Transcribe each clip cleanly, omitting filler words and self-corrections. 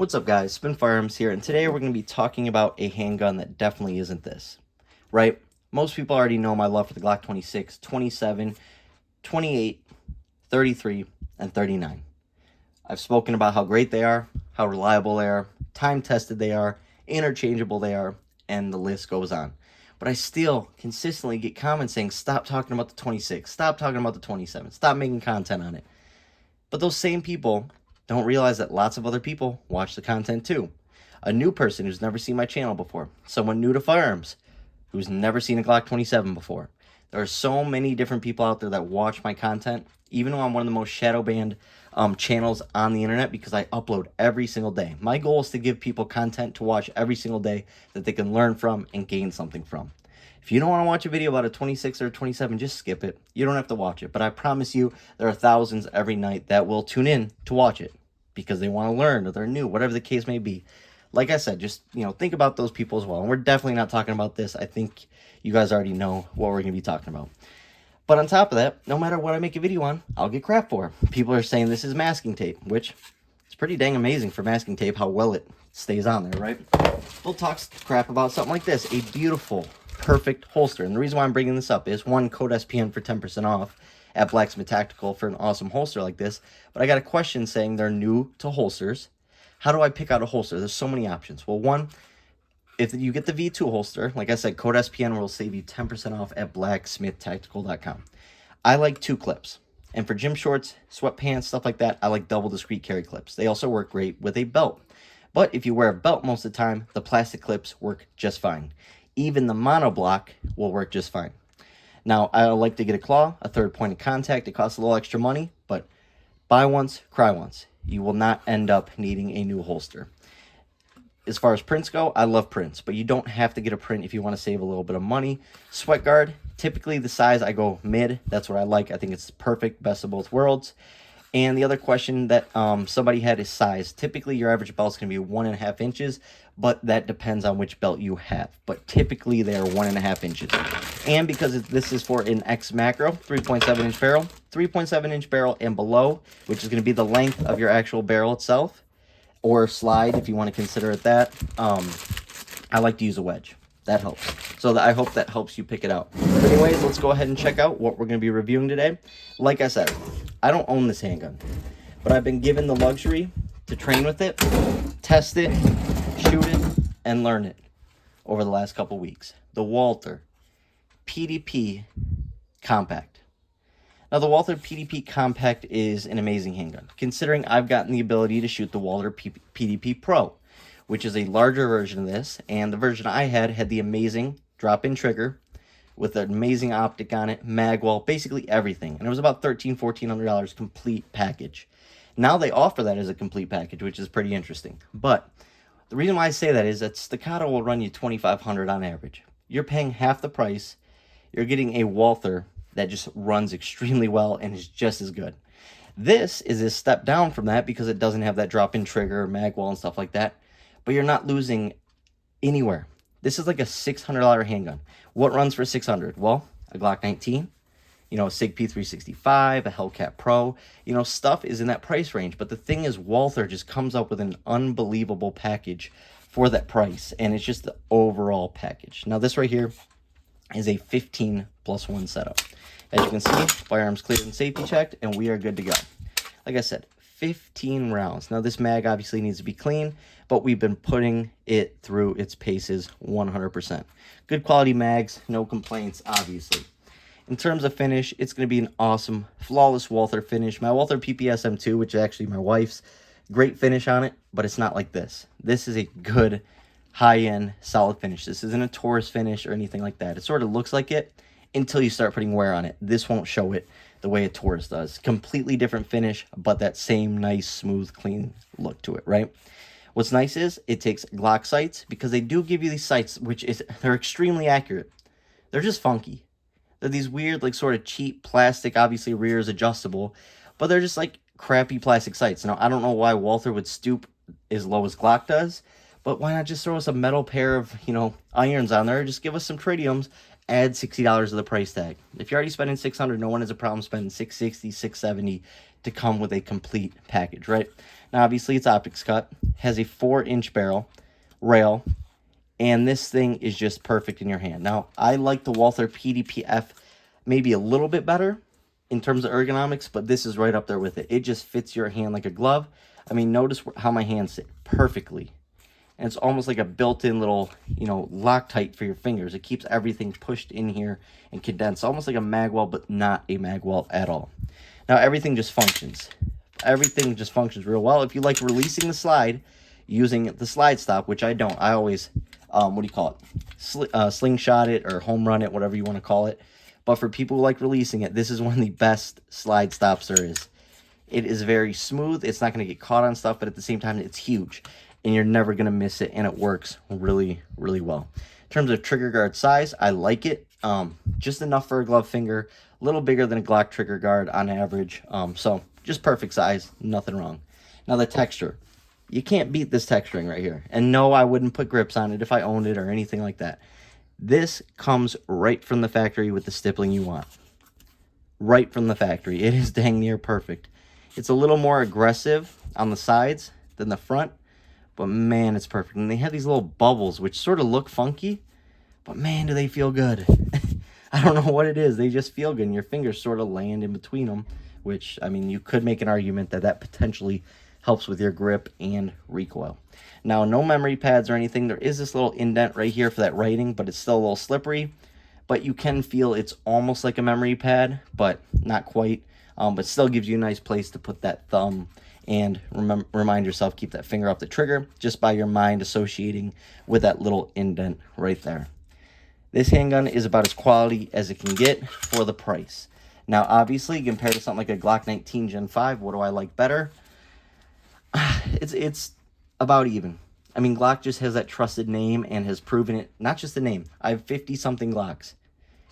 What's up, guys? Spin Firearms here, and today we're going to be talking about a handgun that definitely isn't this, right? Most people already know my love for the Glock 26, 27, 28, 33, and 39. I've spoken about how great they are, how reliable they are, time-tested they are, interchangeable they are, and the list goes on. But I still consistently get comments saying, stop talking about the 26, stop talking about the 27, stop making content on it. But those same people don't realize that lots of other people watch the content too. A new person who's never seen my channel before, someone new to firearms who's never seen a Glock 27 before. There are so many different people out there that watch my content, even though I'm one of the most shadow banned channels on the internet because I upload every single day. My goal is to give people content to watch every single day that they can learn from and gain something from. If you don't want to watch a video about a 26 or a 27, just skip it. You don't have to watch it. But I promise you, there are thousands every night that will tune in to watch it because they want to learn or they're new, whatever the case may be. Like I said, just, think about those people as well. And we're definitely not talking about this. I think you guys already know what we're going to be talking about. But on top of that, no matter what I make a video on, I'll get crap for. People are saying this is masking tape, which is pretty dang amazing for masking tape, how well it stays on there, right? We'll talk crap about something like this, a beautiful, perfect holster. And the reason why I'm bringing this up is, one, code SPN for 10% off at Blacksmith Tactical for an awesome holster like this. But I got a question saying they're new to holsters. How do I pick out a holster? There's so many options. Well, one, if you get the V2 holster, like I said, code SPN will save you 10% off at blacksmithtactical.com. I like 2 clips. And for gym shorts, sweatpants, stuff like that, I like double discreet carry clips. They also work great with a belt. But if you wear a belt most of the time, the plastic clips work just fine. Even the monoblock will work just fine. Now, I like to get a claw, a third point of contact. It costs a little extra money, but buy once, cry once. You will not end up needing a new holster. As far as prints go, I love prints, but you don't have to get a print if you want to save a little bit of money. Sweat guard, typically the size I go mid. That's what I like. I think it's perfect, best of both worlds. And the other question that somebody had is size. Typically, your average belt is going to be 1.5 inches, but that depends on which belt you have. But typically, they are 1.5 inches. And because this is for an X macro, 3.7-inch barrel, 3.7-inch barrel and below, which is going to be the length of your actual barrel itself, or slide if you want to consider it that, I like to use a wedge. That helps. So I hope that helps you pick it out. But anyways, let's go ahead and check out what we're going to be reviewing today. Like I said, I don't own this handgun, but I've been given the luxury to train with it, test it, shoot it, and learn it over the last couple weeks. The Walther PDP Compact. Now, the Walther PDP Compact is an amazing handgun, considering I've gotten the ability to shoot the Walther PDP Pro, which is a larger version of this, and the version I had the amazing drop-in trigger with an amazing optic on it, mag well, basically everything. And it was about $1,400 complete package. Now they offer that as a complete package, which is pretty interesting. But the reason why I say that is that Staccato will run you $2,500 on average. You're paying half the price. You're getting a Walther that just runs extremely well and is just as good. This is a step down from that because it doesn't have that drop-in trigger, mag well, and stuff like that. But you're not losing anywhere. This is like a $600 handgun. What runs for $600? Well, a Glock 19, a SIG P365, a Hellcat Pro, stuff is in that price range. But the thing is, Walther just comes up with an unbelievable package for that price, and it's just the overall package. Now, this right here is a 15+1 setup. As you can see, firearms cleared and safety checked, and we are good to go. Like I said, 15 rounds. Now, this mag obviously needs to be clean, but we've been putting it through its paces 100%. Good quality mags, no complaints, obviously. In terms of finish, it's going to be an awesome, flawless Walther finish. My Walther PPS M2, which is actually my wife's, great finish on it, but it's not like this. This is a good, high-end, solid finish. This isn't a Taurus finish or anything like that. It sort of looks like it until you start putting wear on it. This won't show it the way a Taurus does. Completely different finish, but that same nice, smooth, clean look to it, right? What's nice is it takes Glock sights, because they do give you these sights, they're extremely accurate. They're just funky. They're these weird, like, sort of cheap plastic, obviously rear is adjustable, but they're just like crappy plastic sights. Now, I don't know why Walther would stoop as low as Glock does, but why not just throw us a metal pair of, irons on there, just give us some tritiums, add $60 to the price tag. If you're already spending $600, no one has a problem spending $660, $670 to come with a complete package, right? Now, obviously, it's optics cut, has a 4-inch barrel, rail, and this thing is just perfect in your hand. Now, I like the Walther PDP maybe a little bit better in terms of ergonomics, but this is right up there with it. It just fits your hand like a glove. I mean, notice how my hands sit perfectly. And it's almost like a built-in little, Loctite for your fingers. It keeps everything pushed in here and condensed, almost like a magwell, but not a magwell at all. Now, everything just functions. Everything just functions real well. If you like releasing the slide using the slide stop, which I don't, I always, slingshot it or home run it, whatever you want to call it. But for people who like releasing it, this is one of the best slide stops there is. It is very smooth. It's not going to get caught on stuff, but at the same time, it's huge. And you're never going to miss it, and it works really, really well. In terms of trigger guard size, I like it. Just enough for a glove finger. A little bigger than a Glock trigger guard on average. So just perfect size. Nothing wrong. Now the texture. You can't beat this texturing right here. And no, I wouldn't put grips on it if I owned it or anything like that. This comes right from the factory with the stippling you want. Right from the factory. It is dang near perfect. It's a little more aggressive on the sides than the front. But man, it's perfect. And they have these little bubbles, which sort of look funky. But man, do they feel good. I don't know what it is. They just feel good. And your fingers sort of land in between them. Which, I mean, you could make an argument that that potentially helps with your grip and recoil. Now, no memory pads or anything. There is this little indent right here for that writing. But it's still a little slippery. But you can feel it's almost like a memory pad. But not quite. But still gives you a nice place to put that thumb. And remind yourself, keep that finger off the trigger just by your mind associating with that little indent right there. This handgun is about as quality as it can get for the price. Now, obviously, compared to something like a Glock 19 Gen 5, what do I like better? It's about even. I mean, Glock just has that trusted name and has proven it. Not just the name. I have 50-something Glocks,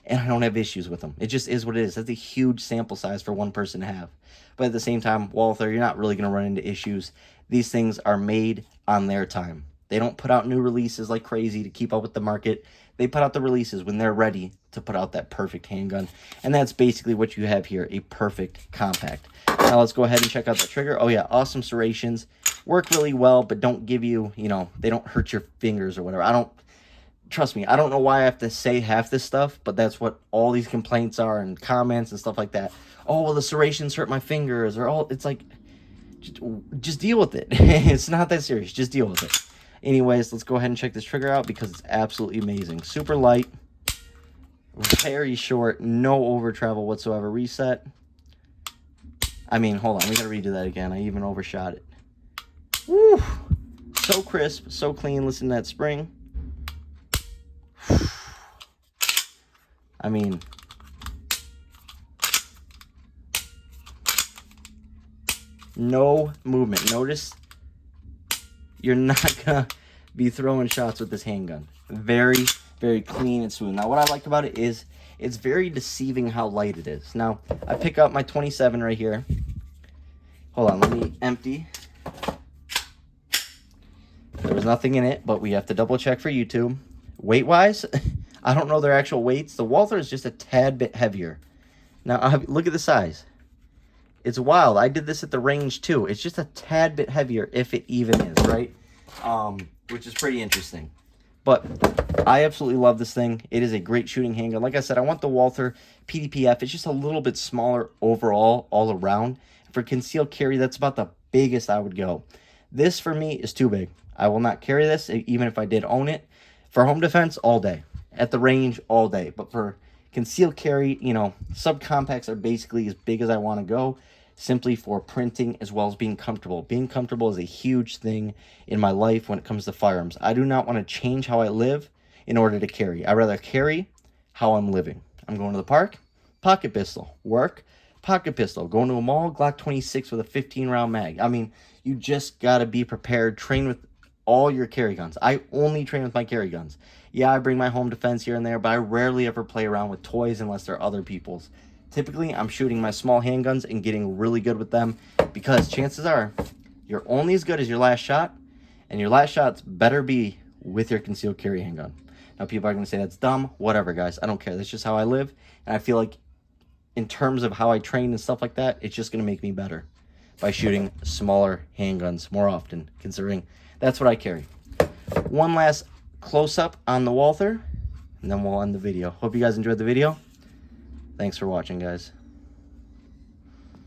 and I don't have issues with them. It just is what it is. That's a huge sample size for one person to have. But at the same time, Walther, you're not really going to run into issues. These things are made on their time. They don't put out new releases like crazy to keep up with the market. They put out the releases when they're ready to put out that perfect handgun. And that's basically what you have here, a perfect compact. Now let's go ahead and check out the trigger. Oh yeah, awesome serrations. Work really well, but don't give you, they don't hurt your fingers or whatever. Trust me, I don't know why I have to say half this stuff, but that's what all these complaints are and comments and stuff like that. Oh, well, the serrations hurt my fingers, it's like, just deal with it. It's not that serious. Just deal with it. Anyways, let's go ahead and check this trigger out because it's absolutely amazing. Super light, very short, no over travel whatsoever. Reset. I mean, hold on, we gotta redo that again. I even overshot it. Woo! So crisp, so clean. Listen to that spring. I mean, no movement. Notice you're not gonna be throwing shots with this handgun. Very, very clean and smooth. Now, what I like about it is it's very deceiving how light it is. Now, I pick up my 27 right here. Hold on, let me empty. There was nothing in it, but we have to double check for YouTube. Weight-wise, I don't know their actual weights. The Walther is just a tad bit heavier. Now, look at the size. It's wild. I did this at the range, too. It's just a tad bit heavier, if it even is, right? Which is pretty interesting. But I absolutely love this thing. It is a great shooting handgun. Like I said, I want the Walther PDP. It's just a little bit smaller overall, all around. For concealed carry, that's about the biggest I would go. This, for me, is too big. I will not carry this, even if I did own it. For home defense, all day. At the range, all day. But for concealed carry, subcompacts are basically as big as I want to go, simply for printing as well as being comfortable. Being comfortable is a huge thing in my life when it comes to firearms. I do not want to change how I live in order to carry. I'd rather carry how I'm living. I'm going to the park, pocket pistol. Work, pocket pistol. Going to a mall, Glock 26 with a 15-round mag. I mean, you just got to be prepared. Train with all your carry guns. I only train with my carry guns. Yeah, I bring my home defense here and there, but I rarely ever play around with toys unless they're other people's. Typically, I'm shooting my small handguns and getting really good with them because chances are you're only as good as your last shot, and your last shots better be with your concealed carry handgun. Now, people are going to say that's dumb. Whatever, guys. I don't care. That's just how I live. And I feel like in terms of how I train and stuff like that, it's just going to make me better by shooting smaller handguns more often, considering that's what I carry. One last close-up on the Walther, and then we'll end the video. Hope you guys enjoyed the video. Thanks for watching, guys.